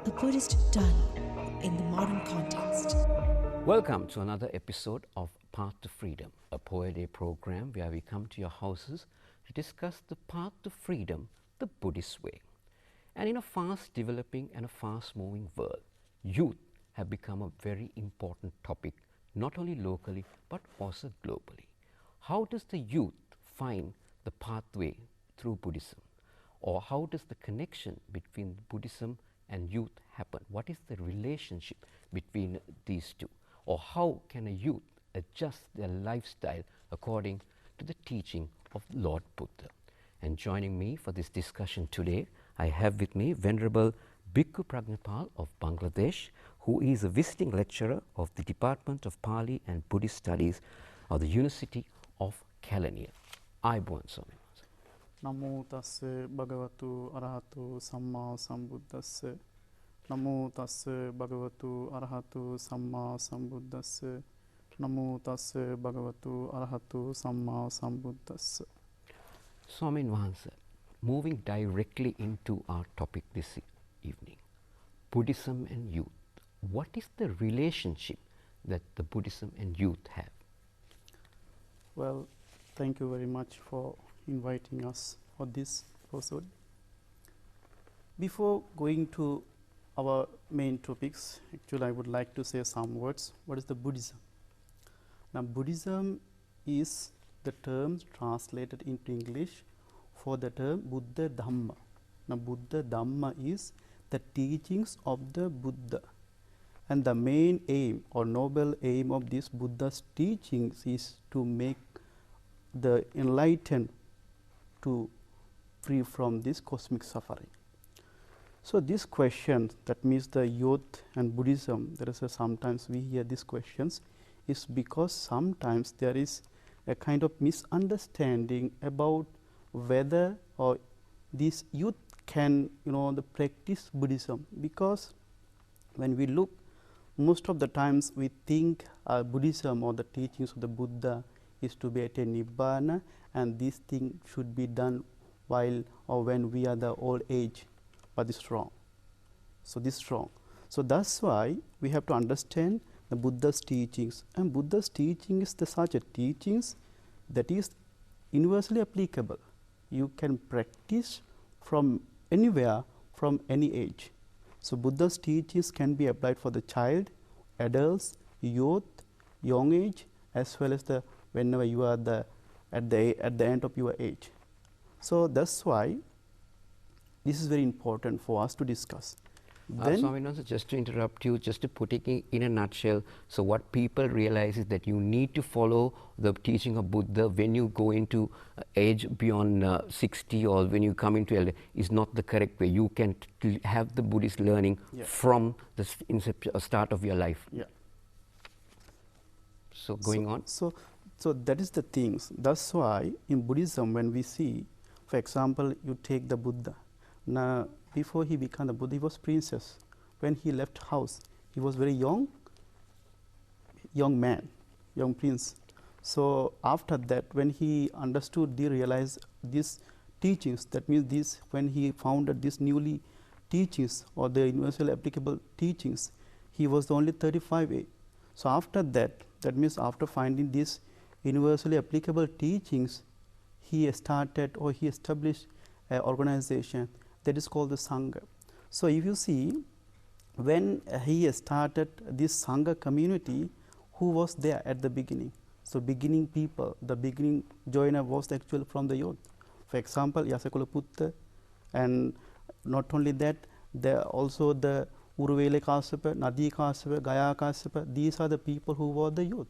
a Buddhist Dharma in the modern context. Welcome to another episode of Path to Freedom, a Poet Day program where we come to your houses to discuss the path to freedom the Buddhist way. And in a fast developing and a fast moving world, youth have become a very important topic, not only locally but also globally. How does the youth find the pathway through Buddhism? Or how does the connection between Buddhism and youth happen? What is the relationship between these two? Or how can a youth adjust their lifestyle according to the teaching of Lord Buddha? And joining me for this discussion today, I have with me Venerable Bhikkhu Pragnapal of Bangladesh, who is a visiting lecturer of the Department of Pali and Buddhist Studies of the University of Kelaniya. Ayubowan Swami. Namo tassa bhagavatu arahatu samma sambuddhassa. Namo tassa bhagavatu arahatu samma sambuddhassa. Namo tassa bhagavatu arahatu samma sambuddhassa. Swamin Wahansa, moving directly into our topic this evening, Buddhism and youth. What is the relationship that the Buddhism and youth have? Well, thank you very much for inviting us for this episode. Before going to our main topics, actually I would like to say some words. What is the Buddhism? Now, Buddhism is the term translated into English for the term Buddha Dhamma. Now, Buddha Dhamma is the teachings of the Buddha, and the main aim or noble aim of this Buddha's teachings is to make the enlightened to free from this cosmic suffering. So, this question, that means the youth and Buddhism, there is a sometimes we hear these questions, is because sometimes there is a kind of misunderstanding about whether or this youth can the practice Buddhism, because when we look, most of the times we think Buddhism or the teachings of the Buddha is to be attain Nibbana, and this thing should be done while or when we are the old age, but it's wrong. So, this is wrong. So, that's why we have to understand the Buddha's teachings, and Buddha's teaching is the such a teachings that is universally applicable. You can practice from anywhere, from any age. So, Buddha's teachings can be applied for the child, adults, youth, young age, as well as the whenever you are at the end of your age. So, that's why this is very important for us to discuss. Swaminathan, just to interrupt you, just to put it in a nutshell, so what people realize is that you need to follow the teaching of Buddha when you go into age beyond 60, or when you come into elder, is not the correct way. You can have the Buddhist learning from the start of your life. Yeah. So, going on. So that is the things. That's why in Buddhism, when we see, for example, you take the Buddha. Now, before he became the Buddha, he was princess. When he left house, he was very young man, young prince. So, after that, when he understood, he realized these teachings, that means this, when he founded these newly teachings or the universal applicable teachings, he was only 35 age. So, after that, that means after finding these universally applicable teachings, he started or he established an organization that is called the Sangha. So, if you see, when he started this Sangha community, who was there at the beginning? So, beginning people, the beginning joiner was actually from the youth. For example, Yasakula Putta, and not only that, there also the Uruvela Kasapa, Nadi Kasapa, Gaya Kasapa, these are the people who were the youth.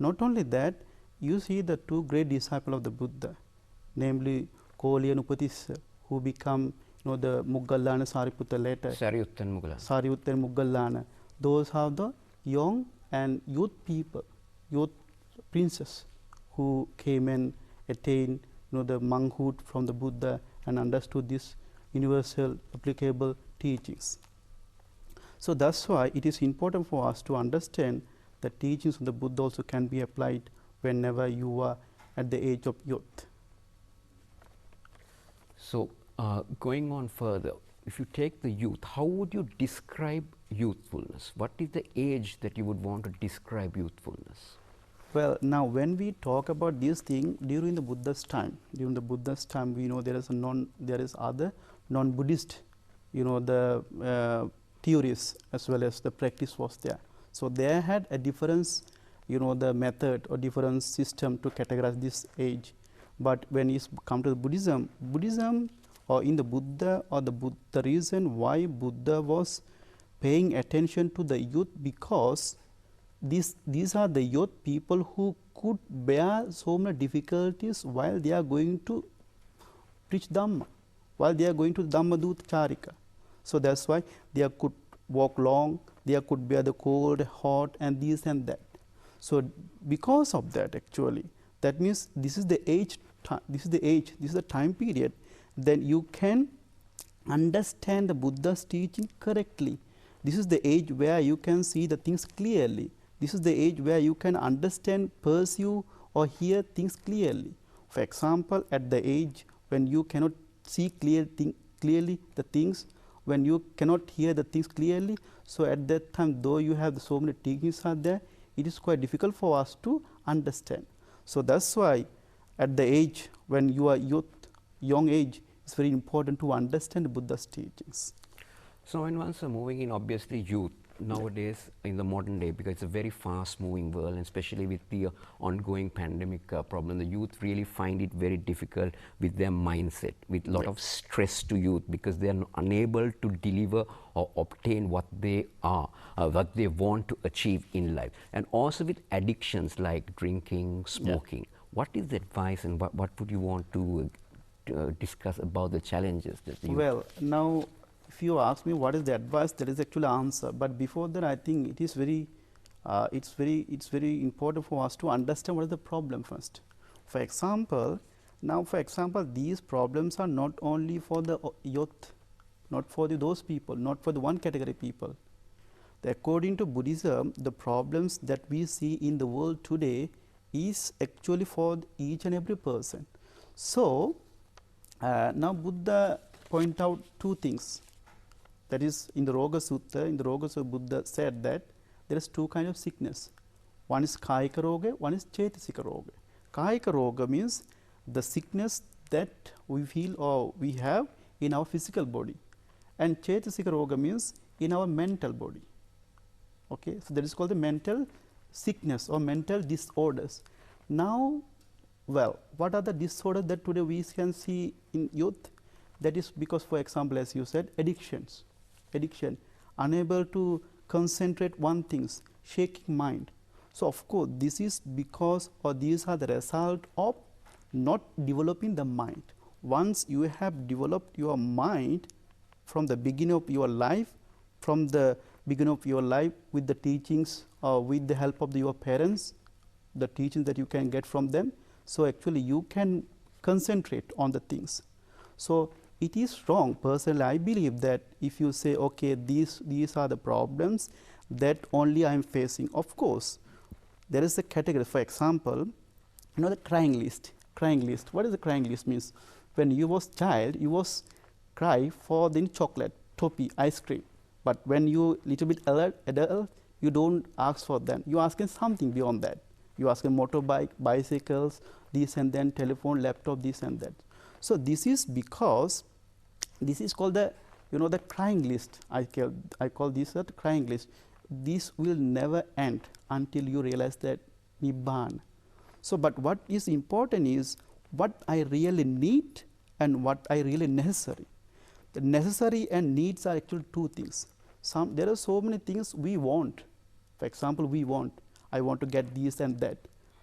Not only that, you see the two great disciples of the Buddha, namely Koli and Upatissa, who become the Muggallana Sariputta later. Sariyutta and Muggallana. Sariyutta and Muggallana. Those are the young and youth people, youth princes who came and attained the monkhood from the Buddha and understood this universal applicable teachings. So, that's why it is important for us to understand the teachings of the Buddha also can be applied whenever you are at the age of youth. So, going on further, if you take the youth, how would you describe youthfulness? What is the age that you would want to describe youthfulness? Well, now when we talk about this thing during the Buddha's time, we know there is other non-Buddhist, the theories as well as the practice was there. So they had a difference, the method or different system to categorize this age. But when it's come to the Buddhism, or in the Buddha, or the reason why Buddha was paying attention to the youth, because these are the youth people who could bear so many difficulties while they are going to preach Dhamma, while they are going to Dhammadut Charika. So that's why they could walk long, they could bear the cold, hot, and this and that. So because of that, actually, that means this is the age, this is the time period, then you can understand the Buddha's teaching correctly. This is the age where you can see the things clearly. This is the age where you can understand, pursue, or hear things clearly. For example, at the age when you cannot see clearly the things, when you cannot hear the things clearly, so at that time, though you have so many teachings are there, it is quite difficult for us to understand. So that's why at the age when you are young age, it's very important to understand Buddha's teachings. So when once moving in, obviously youth nowadays in the modern day, because it's a very fast moving world, and especially with the ongoing pandemic problem, the youth really find it very difficult with their mindset, with a lot of stress to youth, because they are unable to deliver or obtain what they are, what they want to achieve in life. And also with addictions like drinking, smoking. What is the advice, and what would you want to discuss about the challenges that you... Well, now if you ask me what is the advice, there is actually answer. But before that, I think it is very, it's very important for us to understand what is the problem first. For example, these problems are not only for the youth, not for those people, not for the one category people. According to Buddhism, the problems that we see in the world today is actually for each and every person. So now Buddha point out two things. That is, in the Roga Sutta, Buddha said that there is two kinds of sickness. One is Kayika Roga, one is Chetasika Roga. Kayika Roga means the sickness that we feel or we have in our physical body, and Chetasika Roga means in our mental body. Okay, so that is called the mental sickness or mental disorders. Now, well, what are the disorders that today we can see in youth? That is because, for example, as you said, addiction, unable to concentrate one things, shaking mind. So of course, this is because, or these are the result of not developing the mind. Once you have developed your mind from the beginning of your life, with the teachings or with the help of your parents, the teachings that you can get from them, so actually you can concentrate on the things. So it is wrong. Personally, I believe that if you say, okay, these are the problems that only I am facing. Of course, there is a category. For example, the crying list. What is the crying list means? When you was child, you was cry for the chocolate, toffee, ice cream. But when you little bit adult, you don't ask for them. You asking something beyond that. You asking motorbike, bicycles, this and then telephone, laptop, this and that. So this is because this is called the the crying list. I call this a crying list. This will never end until you realize that Nibbana. So, but what is important is what I really need and what I really necessary. The necessary and needs are actually two things. There are so many things we want. For example, I want to get this and that,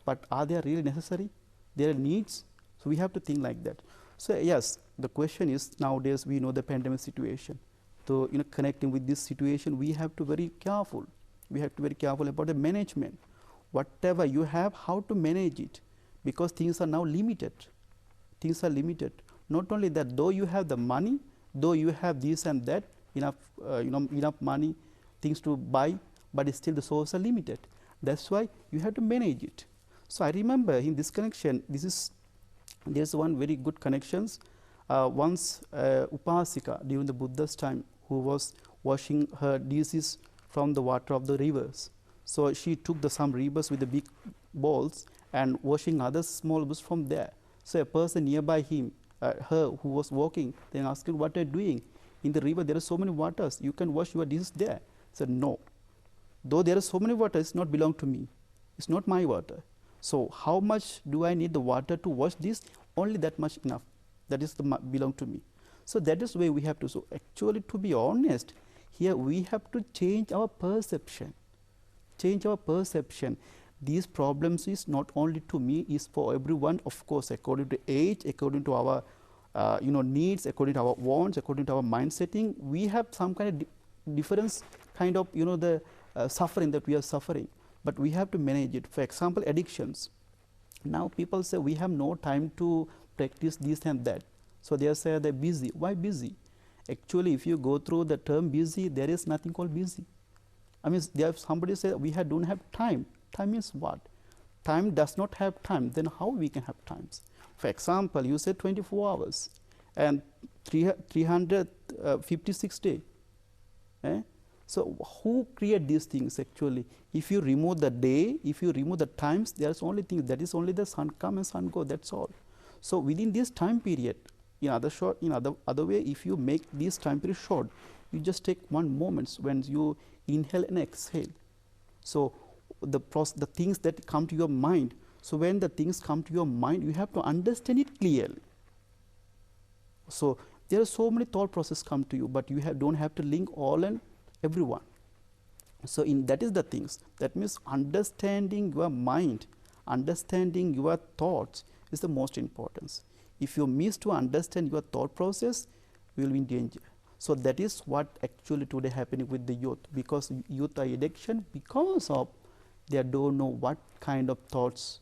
but are they really necessary? There are needs, so we have to think like that. So yes, the question is, nowadays we know the pandemic situation. So connecting with this situation, we have to very careful. We have to be very careful about the management. Whatever you have, how to manage it, because things are now limited. Things are limited. Not only that, though you have the money, though you have this and that, enough enough money, things to buy, but still the sources are limited. That's why you have to manage it. So I remember in this connection, there's one very good connections. once Upasika during the Buddha's time who was washing her dishes from the water of the rivers. So she took some rivers with the big bowls and washing other small bowls from there. So a person nearby her who was walking, then asked her, what are you doing? In the river there are so many waters, you can wash your dishes there. Said, no, though there are so many waters, it's not belong to me, it's not my water. So how much do I need the water to wash this? Only that much enough, that is belong to me. So that is why we have to. So actually, to be honest, here we have to change our perception. Change our perception. These problems is not only to me, is for everyone, of course, according to age, according to our needs, according to our wants, according to our mind setting. We have some kind of difference kind of the suffering that we are suffering, but we have to manage it. For example, addictions. Now people say we have no time to practice this and that. So they say they're busy. Why busy? Actually, if you go through the term busy, there is nothing called busy. I mean, somebody say we don't have time. Time means what? Time does not have time. Then how we can have times? For example, you say 24 hours and 356 days. So who create these things actually? If you remove the day, if you remove the times, there is only thing that is only the sun come and sun go. That's all. So within this time period, in other way, if you make this time period short, you just take one moment when you inhale and exhale. So the things that come to your mind. So when the things come to your mind, you have to understand it clearly. So there are so many thought processes come to you, but you don't have to link all and everyone. So that is the things. That means understanding your mind, understanding your thoughts is the most important. If you miss to understand your thought process, you will be in danger. So that is what actually today happening with the youth, because youth are addiction because of they don't know what kind of thoughts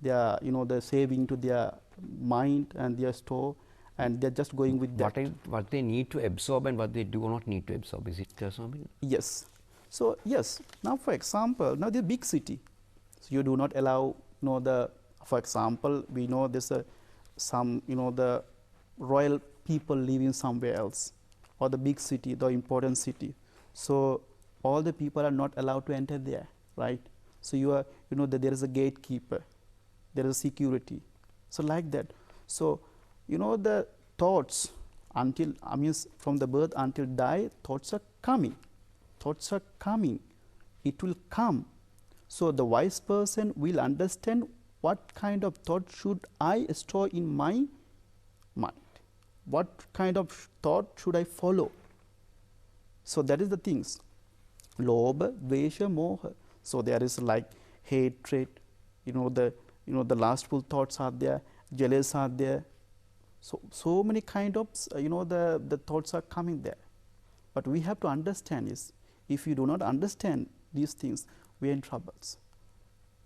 they are they're saving to their mind and their store, and they're just going with that. What they need to absorb and what they do not need to absorb, is it something? Yes. So yes, now for example, now the big city, so you do not allow for example, we know there's the royal people living somewhere else, or the big city, the important city. So all the people are not allowed to enter there, right? So you are that there is a gatekeeper, there is security. So like that. So the thoughts until from the birth until die, thoughts are coming. Thoughts are coming. It will come. So the wise person will understand what kind of thought should I store in my mind. What kind of thought should I follow? So that is the things. Lobha, Dvesha, Moha. So there is like hatred, the lustful thoughts are there, jealous are there. So many kind of the thoughts are coming there. But we have to understand is, if you do not understand these things, we are in troubles.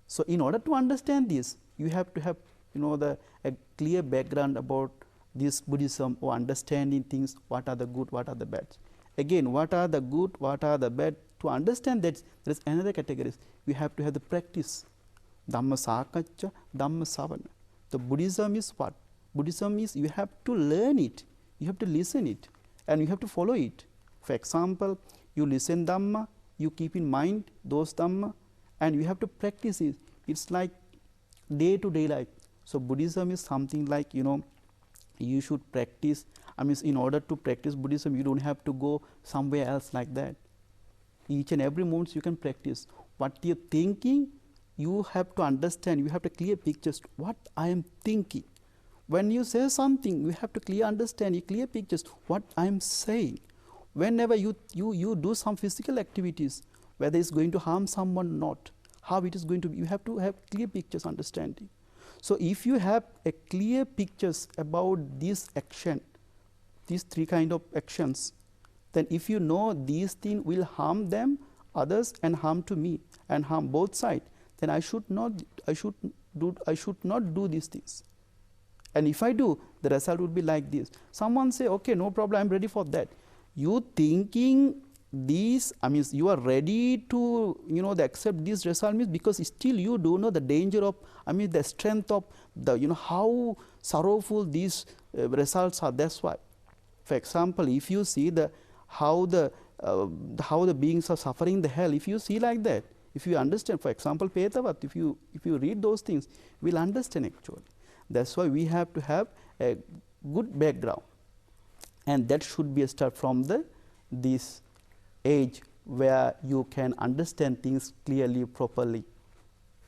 So in order to understand this, you have to have a clear background about this Buddhism, or understanding things, what are the good, what are the bad. Again, what are the good, what are the bad? To understand that, there is another category. You have to have the practice. Dhamma Sakacca, Dhamma Savana. The Buddhism is what? Buddhism is you have to learn it, you have to listen it, and you have to follow it. For example, you listen Dhamma, you keep in mind those Dhamma, and you have to practice it. It's like day to day life. So Buddhism is something like you should practice. In order to practice Buddhism, you don't have to go somewhere else like that. Each and every moment you can practice. What you're thinking, you have to understand, you have to clear pictures, what I am thinking. When you say something, you have to clear understand, you clear pictures, what I am saying. Whenever you do some physical activities, whether it's going to harm someone or not, how it is going to be, you have to have clear pictures understanding. So if you have a clear pictures about this action, these three kind of actions, then if you know these things will harm them, others, and harm to me, and harm both sides, then I should not do these things. And if I do, the result would be like this. Someone say, okay, no problem, I'm ready for that. You thinking these, you are ready to accept this result means because still you do know the danger of, the strength of the how sorrowful these results are. That's why. For example, if you see how the beings are suffering in the hell, if you see like that, if you understand, for example, Petavat, if you read those things, you will understand actually. That's why we have to have a good background, and that should be a start from this age where you can understand things clearly, properly.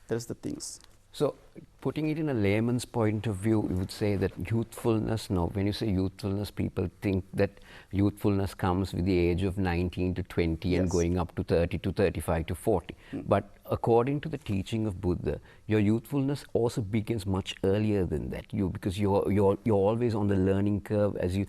That's the things. So, putting it in a layman's point of view, we would say that youthfulness, now when you say youthfulness, people think that youthfulness comes with the age of 19 to 20 and going up to 30 to 35 to 40. But according to the teaching of Buddha, your youthfulness also begins much earlier than that. Because you're always on the learning curve, as you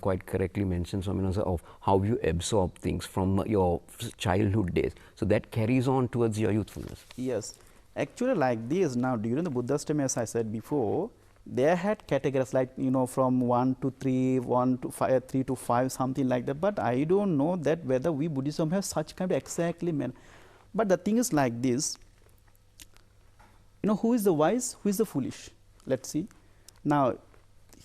quite correctly mentioned, Swaminathan, of how you absorb things from your childhood days. So that carries on towards your youthfulness. Yes. Actually, like this, now during the Buddha's time, as I said before, they had categories like, from 1 to 3, 1 to 5, 3 to 5, something like that. But I don't know that whether we Buddhism have such kind of exactly. But the thing is like this, who is the wise, who is the foolish? Let's see. Now,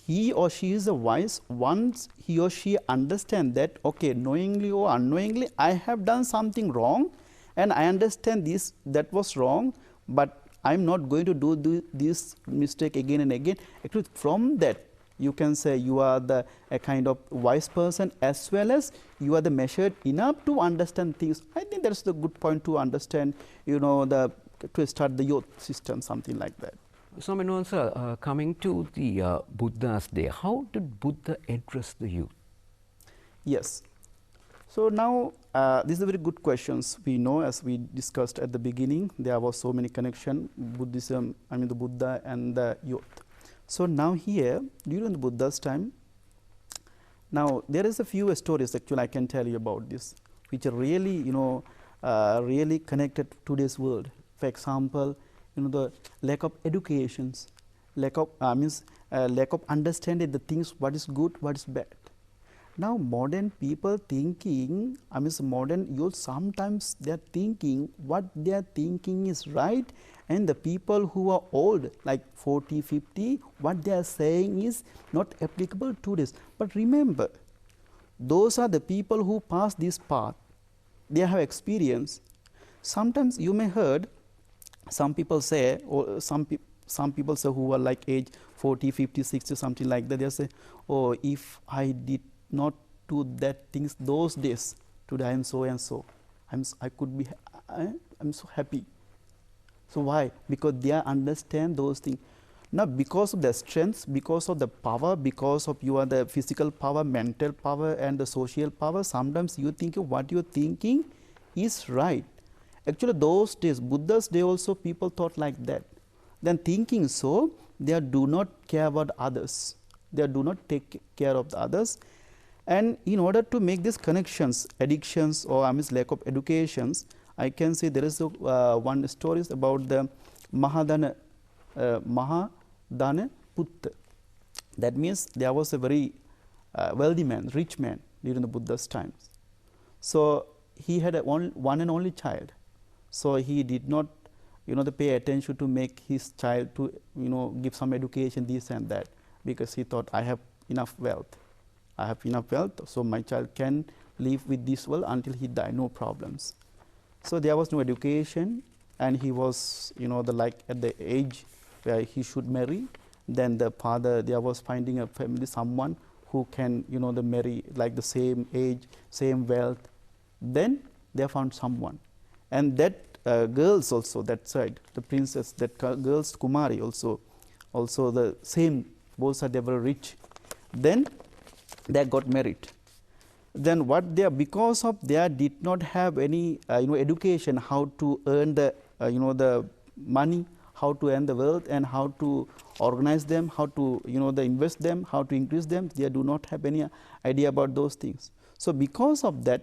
he or she is the wise once he or she understand that, okay, knowingly or unknowingly, I have done something wrong, and I understand this, that was wrong, but I am not going to do this mistake again and again. Actually, from that, you can say you are a kind of wise person, as well as you are the measured enough to understand things. I think that's the good point to understand, to start the youth system, something like that. Swaminathan sir, coming to the Buddha's day, how did Buddha address the youth? Yes. So now, these are very good questions. We know, as we discussed at the beginning, there was so many connection, Buddhism, the Buddha and the youth. So now here, during the Buddha's time, now there is a few stories actually I can tell you about this, which are really, really connected to today's world. For example, the lack of educations, lack of understanding the things, what is good, what is bad. Now, modern people thinking, modern youth, sometimes they are thinking what they are thinking is right, and the people who are old, like 40, 50, what they are saying is not applicable to this. But remember, those are the people who pass this path. They have experience. Sometimes you may heard some people say, or some people say who are like age 40, 50, 60, something like that, they say, oh, if I did not do that things those days, today I am so and so, I'm so happy. So why? Because they understand those things. Now, because of the strength, because of the power, because of the physical power, mental power and the social power, sometimes you think what you are thinking is right. Actually, those days, Buddha's day also, people thought like that. Then thinking so, they do not care about others. They do not take care of the others. And in order to make these connections, addictions or lack of educations, I can say there is one story about the Mahadana Putta. That means there was a very wealthy man, rich man during the Buddha's times. So he had one and only child. So he did not, pay attention to make his child to, give some education, this and that, because he thought, I have enough wealth. So my child can live with this world until he die, no problems. So there was no education, and he was, like at the age where he should marry. Then the father, there was finding a family, someone who can, marry like the same age, same wealth. Then they found someone, and that girls also, that side, the princess, that girls Kumari also the same, both are they were rich. Then they got married. Then what they, because of they did not have any education, how to earn the the money, how to earn the wealth, and how to organize them, how to invest them, how to increase them, they do not have any idea about those things. So because of that,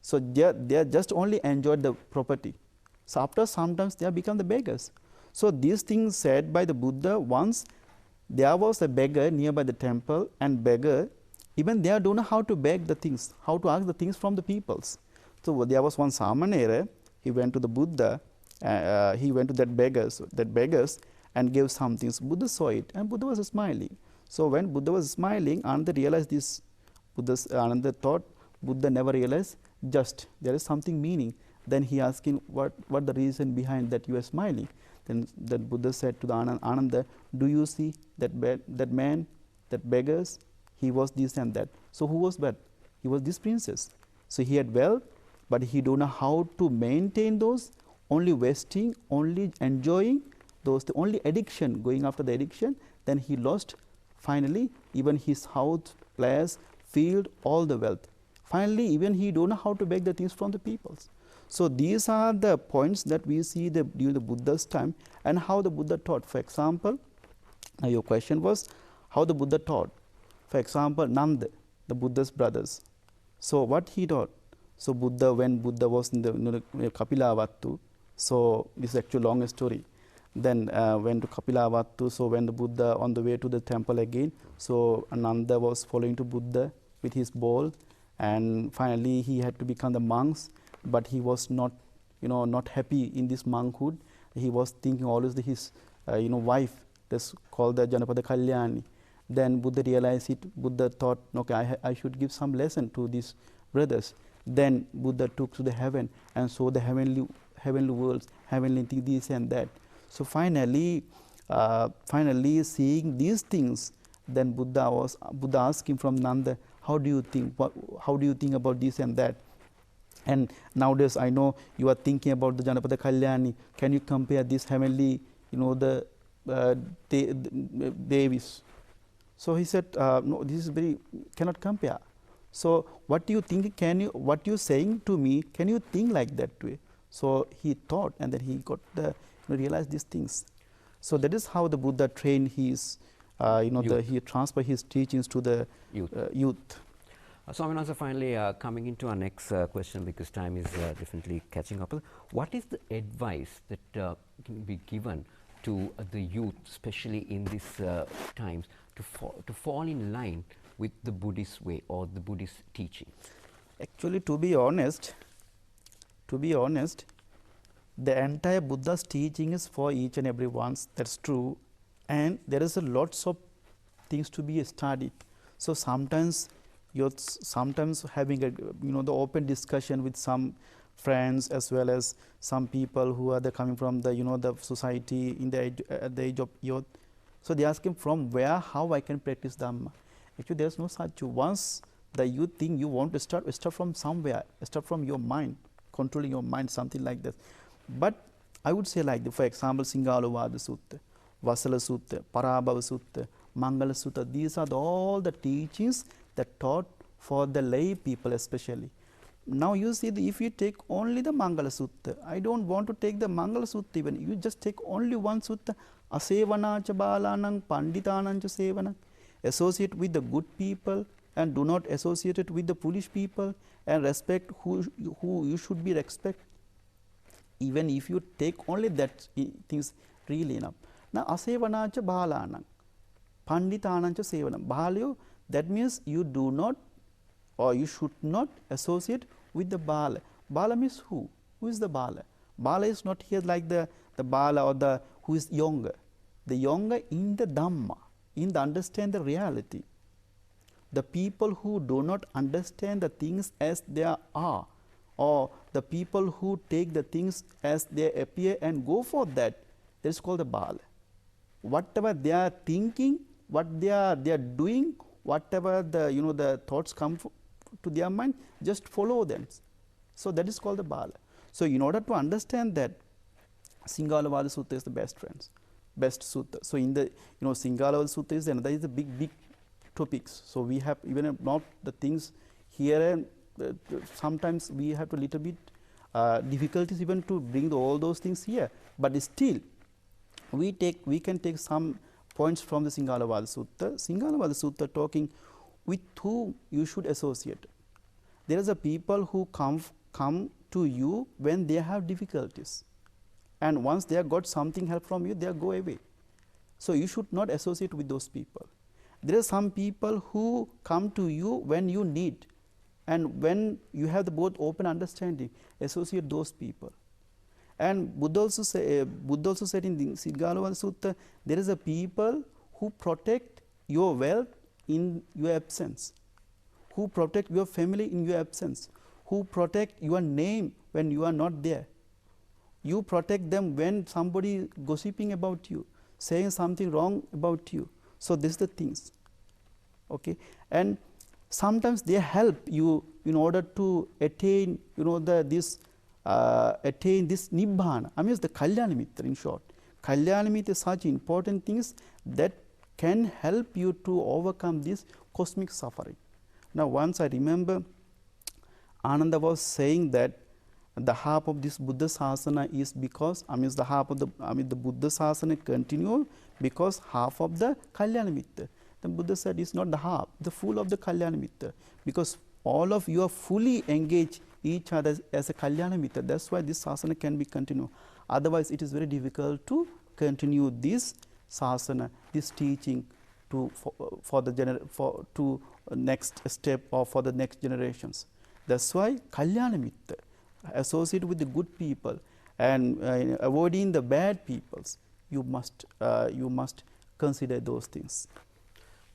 so they just only enjoyed the property. So after sometimes they have become the beggars. So these things said by the Buddha, once there was a beggar nearby the temple, and beggar, even they don't know how to beg the things, how to ask the things from the peoples. So there was one Samanera, he went to the Buddha, he went to that beggars, and gave some things. Buddha saw it and Buddha was smiling. So when Buddha was smiling, Ananda realized this. Ananda thought Buddha never realized just there is something meaning. Then he asked him what the reason behind that you are smiling. Then that Buddha said to the Ananda, do you see that man, that beggars, he was this and that. So who was that? He was this princess. So he had wealth, but he don't know how to maintain those, only wasting, only enjoying those, the only addiction, going after the addiction. Then he lost finally even his house, place, field, all the wealth. Finally even he don't know how to beg the things from the peoples. So these are the points that we see during the Buddha's time and how the Buddha taught. For example, your question was how the Buddha taught. For example, Nanda, the Buddha's brothers. So what he taught? So when Buddha was in the Kapilavatthu, so this is actually a long story. Then went to Kapilavatthu. So when the Buddha on the way to the temple again, so Nanda was following to Buddha with his bowl, and finally he had to become the monks. But he was not, not happy in this monkhood. He was thinking always his, wife, that's called the Janapada Kalyani. Then Buddha realized it. Buddha thought, okay, I should give some lesson to these brothers. Then Buddha took to the heaven and saw the heavenly worlds, heavenly things, this and that. So finally seeing these things, then Buddha asked him from Nanda, how do you think? How do you think about this and that? And nowadays I know you are thinking about the Janapada Kalyani. Can you compare this heavenly, the Devis? So he said, no, this is cannot compare. So what you think, what you saying to me, can you think like that way? So he thought, and then he got realized these things. So that is how the Buddha trained his, he transferred his teachings to the youth. Swaminatha, finally coming into our next question, because time is definitely catching up. What is the advice that can be given to the youth, especially in these times, to fall in line with the Buddhist way or the Buddhist teaching? Actually, to be honest, the entire Buddha's teaching is for each and every one. That's true, and there is a lots of things to be studied. So sometimes you're having a the open discussion with some friends as well as some people who are coming from the the society in the at the age of youth. So they ask him from where, how I can practice Dhamma. Actually, there's no such. Once the you think you want to start from somewhere, start from your mind, controlling your mind, something like that. But I would say like for example, Singalovada Sutta, Vasala Sutta, Parabhava Sutta, Mangala Sutta. These are all the teachings that taught for the lay people especially. Now you see, if you take only the Mangala Sutta, I don't want to take the Mangala Sutta even. You just take only one Sutta, Asevanacha Balanang Panditanancha Sevana. Associate with the good people and do not associate it with the foolish people, and respect who you should be respect. Even if you take only that things really enough. Now Asevanacha Balanang Panditanancha Sevana. Bhalyo, that means you do not or you should not associate with the Bala. Bala means who? Who is the Bala? Bala is not here like the Bala or the who is younger. The younger in the Dhamma, in the understand the reality. The people who do not understand the things as they are, or the people who take the things as they appear and go for that is called the Bala. Whatever they are thinking, what they are doing, whatever the the thoughts come to their mind, just follow them. So that is called the Bala. So in order to understand that, Singalovada Sutta is the best sutta. So in the Singalovada Sutta is another is the big topics. So we have even not the things here, and sometimes we have a little bit difficulties even to bring all those things here. But still, we can take some points from the Singalovada Sutta. Singalovada Sutta talking with whom you should associate. There is a people who come to you when they have difficulties, and once they have got something help from you, they go away. So you should not associate with those people. There are some people who come to you when you need, and when you have the both open understanding, associate those people. And Buddha also said in the Siddhalovana Sutta, there is a people who protect your wealth in your absence, who protect your family in your absence, who protect your name when you are not there. You protect them when somebody is gossiping about you, saying something wrong about you. So this is the things. Okay, and sometimes they help you in order to attain, attain this nibbana. I mean, the kalyana mitra. In short, kalyana mitra is such important things that can help you to overcome this cosmic suffering. Now, once I remember, Ananda was saying that the half of this Buddha Sasana is because, the half of the Buddha Sasana continue because half of the Kalyana Mitra. The Buddha said it's not the half, the full of the Kalyana Mitra, because all of you are fully engaged each other as a Kalyana Mitra. That's why this Sasana can be continued. Otherwise, it is very difficult to continue this Sasana, this teaching to next step or for the next generations. That's why Kalyana Mitra, associated with the good people and avoiding the bad peoples, you must consider those things.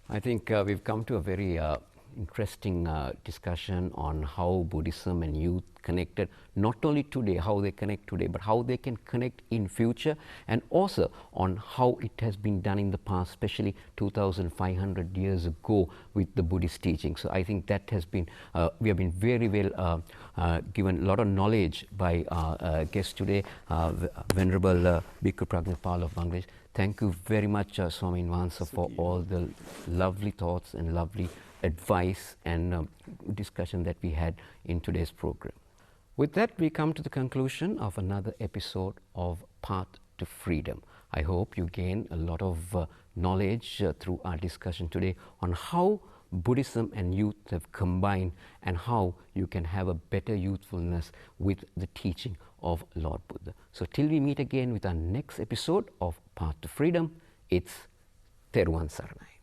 I think we've come to a very interesting discussion on how Buddhism and youth connected, not only today, how they connect today, but how they can connect in future, and also on how it has been done in the past, especially 2,500 years ago with the Buddhist teaching. So I think that has been, we have been very well given a lot of knowledge by our guest today, Venerable Bhikkhu Pragnapal of Bangladesh. Thank you very much, Swami Nwansa, for all the lovely thoughts and lovely advice and discussion that we had in today's program. With that, we come to the conclusion of another episode of Path to Freedom. I hope you gain a lot of knowledge through our discussion today on how Buddhism and youth have combined and how you can have a better youthfulness with the teaching of Lord Buddha. So till we meet again with our next episode of Path to Freedom, it's Theruvan Saranai.